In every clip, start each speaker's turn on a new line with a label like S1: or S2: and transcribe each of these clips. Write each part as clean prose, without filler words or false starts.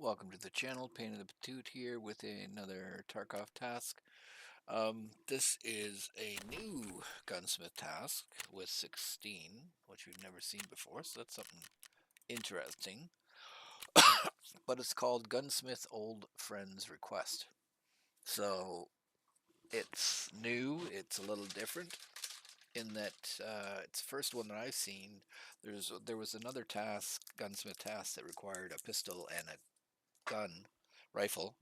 S1: Welcome to the channel, Pain in the Patoot here with another Tarkov task. This is a new Gunsmith task with 16, which we've never seen before, so that's something interesting. But it's called Gunsmith Old Friends Request. So it's new, it's a little different in that it's the first one that I've seen. There was another task, Gunsmith task, that required a pistol and a gun rifle.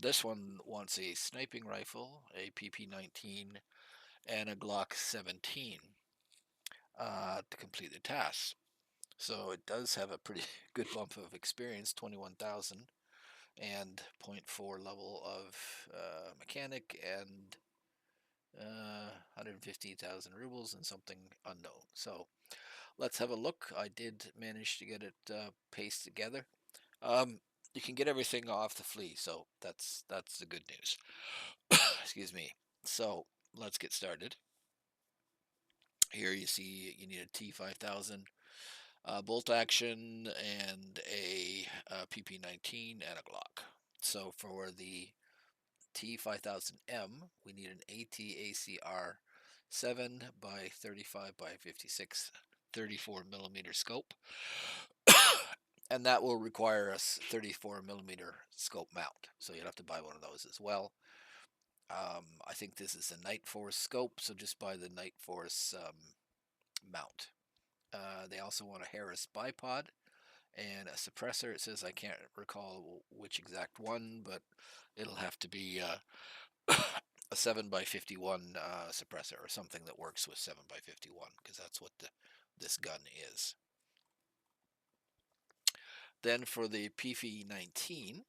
S1: This one wants a sniping rifle, a PP-19, and a Glock 17 to complete the task. So it does have a pretty good bump of experience, 21,000, and zero point 0.4 level of mechanic, and 150,000 rubles and something unknown. So let's have a look. I did manage to get it pasted together. Um, you can get everything off the flea, so that's the good news. Excuse me. So let's get started. Here you see you need a T5000 bolt action and a PP-19 and a Glock. So for the T5000M, we need an AT-ACR 7 by 35 by 56 34 millimeter scope, and that will require a 34 millimeter scope mount. So you'll have to buy one of those as well. I think this is a Night Force scope, so just buy the Night Force mount. They also want a Harris bipod and a suppressor. It says, I can't recall which exact one, but it'll have to be a 7 by 51 suppressor or something that works with 7 by 51, because that's what this gun is. Then for the PP-19,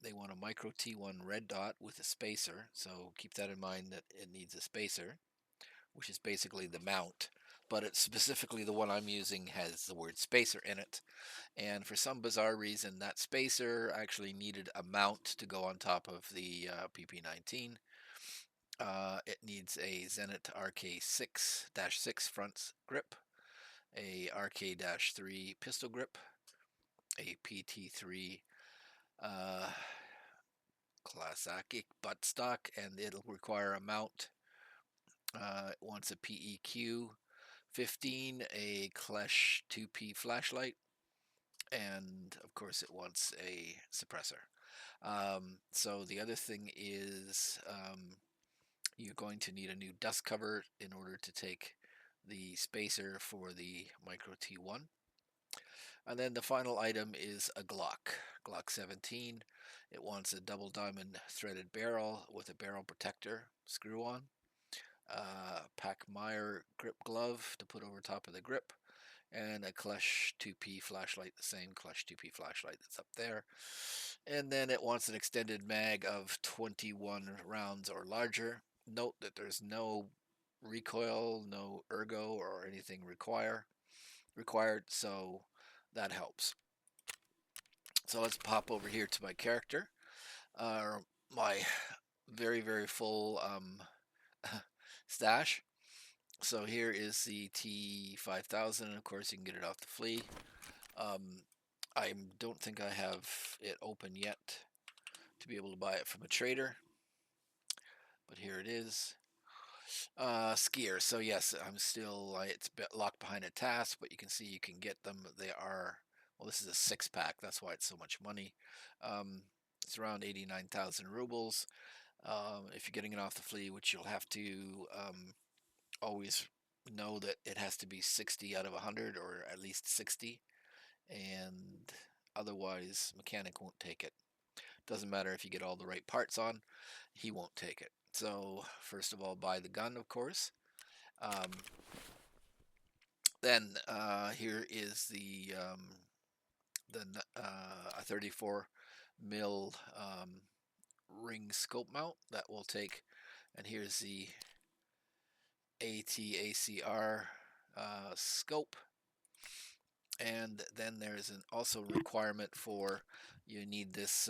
S1: they want a micro T1 red dot with a spacer, so keep that in mind that it needs a spacer, which is basically the mount, but it's specifically the one I'm using has the word spacer in it, and for some bizarre reason that spacer actually needed a mount to go on top of the PP-19. It needs a Zenit RK6-6 front grip, a RK-3 pistol grip, a PT3 classic buttstock, and it'll require a mount. It wants a PEQ 15, a Klesh 2P flashlight, and of course it wants a suppressor. So the other thing is you're going to need a new dust cover in order to take the spacer for the Micro T1. And then the final item is a Glock 17. It wants a double diamond threaded barrel with a barrel protector screw on. Packmeyer grip glove to put over top of the grip, and a Klesh 2P flashlight, the same Klesh 2P flashlight that's up there. And then it wants an extended mag of 21 rounds or larger. Note that there's no recoil, no ergo, or anything required, so that helps. So let's pop over here to my character, my very full stash. So here is the T5000, and of course you can get it off the flea. I don't think I have it open yet to be able to buy it from a trader, but here it is. Skier. So yes, I'm still, it's locked behind a task, but you can see you can get them. They are, well, this is a 6-pack. That's why it's so much money. It's around 89,000 rubles. If you're getting it off the flea, which you'll have to always know that it has to be 60 out of 100, or at least 60, and otherwise mechanic won't take it. Doesn't matter if you get all the right parts on, he won't take it. So first of all, buy the gun, of course. Then here is the 34 mil ring scope mount that will take, and here's the AT-ACR scope. And then there's an also requirement for, you need this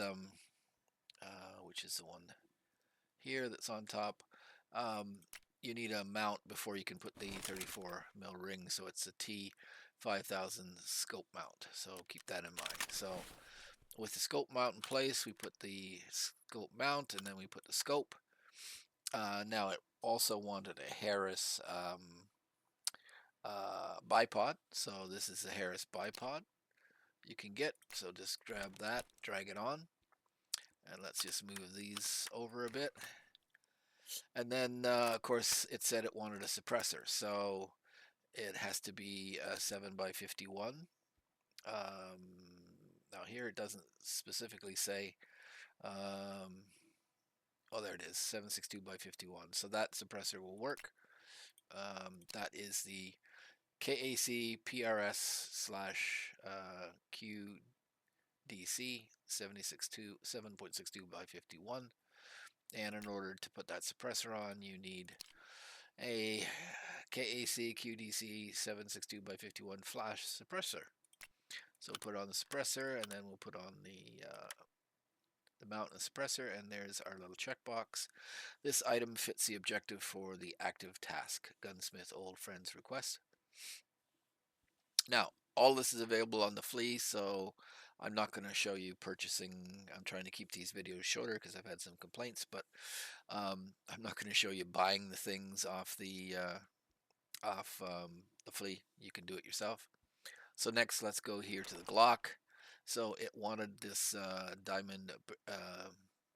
S1: which is the one here that's on top. You need a mount before you can put the 34 mil ring, so it's a 5000 scope mount. So keep that in mind. So with the scope mount in place, we put the scope mount and then we put the scope. Now it also wanted a Harris bipod. So this is a Harris bipod you can get. So just grab that, drag it on, and let's just move these over a bit. And then, of course, it said it wanted a suppressor. So it has to be a 7x51. Now here it doesn't specifically say, oh, there it is, 762x51. So that suppressor will work. That is the KAC PRS slash QDC 7.62 by 51. And in order to put that suppressor on, you need a KAC QDC 762x51 flash suppressor. So put on the suppressor, and then we'll put on the mount and suppressor, and there's our little checkbox. This item fits the objective for the active task, Gunsmith Old Friends Request. Now, all this is available on the flea, so I'm not going to show you purchasing. I'm trying to keep these videos shorter because I've had some complaints, but I'm not going to show you buying the things off the flea. You can do it yourself. So next, let's go here to the Glock. So it wanted this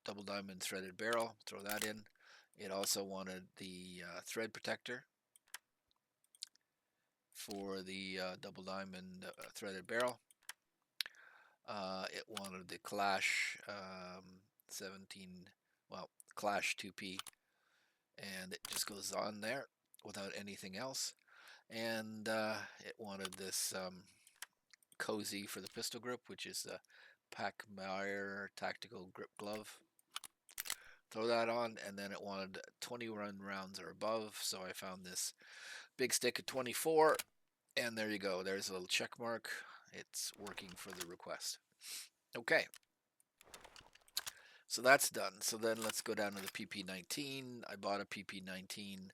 S1: double diamond threaded barrel. Throw that in. It also wanted the thread protector for the double diamond threaded barrel. It wanted the Clash 17, well, Clash 2P, and it just goes on there without anything else. And it wanted this cozy for the pistol grip, which is the Packmeyer Tactical Grip Glove. Throw that on, and then it wanted 21 rounds or above, so I found this big stick of 24, and there you go. There's a little check mark. It's working for the request. Okay. So that's done. So then let's go down to the PP19. I bought a PP19.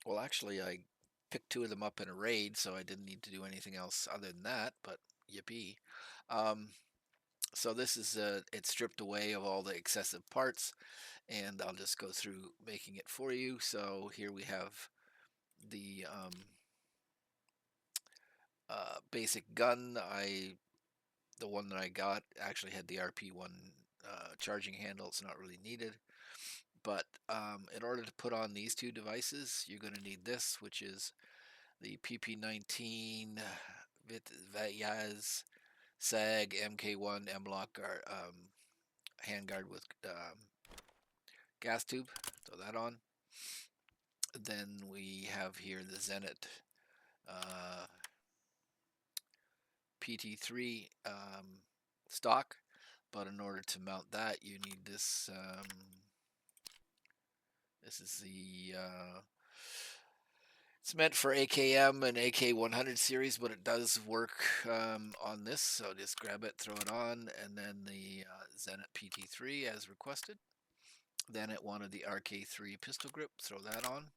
S1: Well, actually, I picked 2 of them up in a raid, so I didn't need to do anything else other than that, but yippee. So this is, it's stripped away of all the excessive parts, and I'll just go through making it for you. So here we have the basic gun. The one that I got actually had the RP1 charging handle. It's not really needed. But in order to put on these 2 devices, you're going to need this, which is the PP19 Vyaz SAG MK1 M-Lock handguard with gas tube. Throw that on. Then we have here the Zenit PT3 stock, but in order to mount that, you need this. This is the it's meant for AKM and AK100 series, but it does work on this. So just grab it, throw it on, and then the Zenit PT3 as requested. Then it wanted the RK3 pistol grip. Throw that on.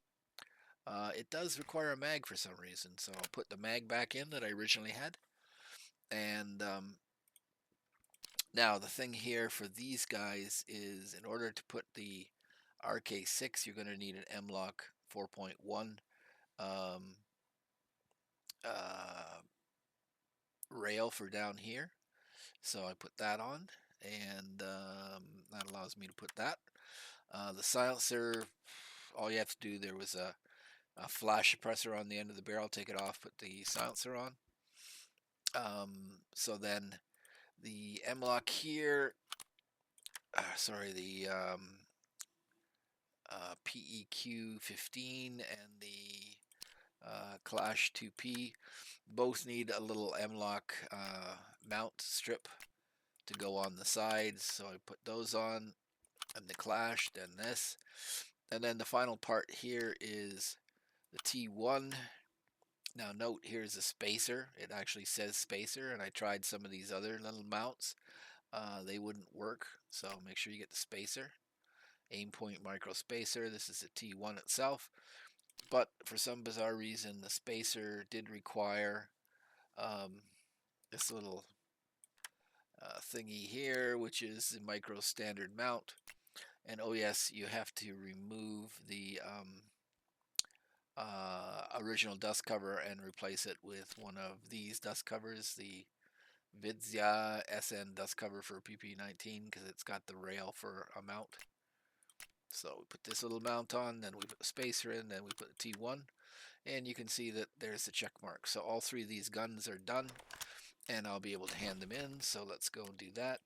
S1: It does require a mag for some reason, so I'll put the mag back in that I originally had. And now the thing here for these guys is, in order to put the RK6, you're going to need an M-Lock 4.1 rail for down here. So I put that on, and that allows me to put that. The silencer, all you have to do, there was a flash suppressor on the end of the barrel. Take it off, put the silencer on. So then the M-Lock here, the PEQ15 and the Clash 2P both need a little M-Lock mount strip to go on the sides. So I put those on, and the Clash, then this. And then the final part here is the T1. Now note, here's a spacer. It actually says spacer, and I tried some of these other little mounts. They wouldn't work, so make sure you get the spacer. Aimpoint micro spacer. This is the T1 itself. but for some bizarre reason, the spacer did require um, this little thingy here, which is the micro standard mount. And oh yes, you have to remove the original dust cover and replace it with one of these dust covers, the Vidzia SN dust cover for PP19, because it's got the rail for a mount. So we put this little mount on, then we put the spacer in, then we put the T1, and you can see that there's the check mark. So all three of these guns are done, and I'll be able to hand them in. So let's go and do that.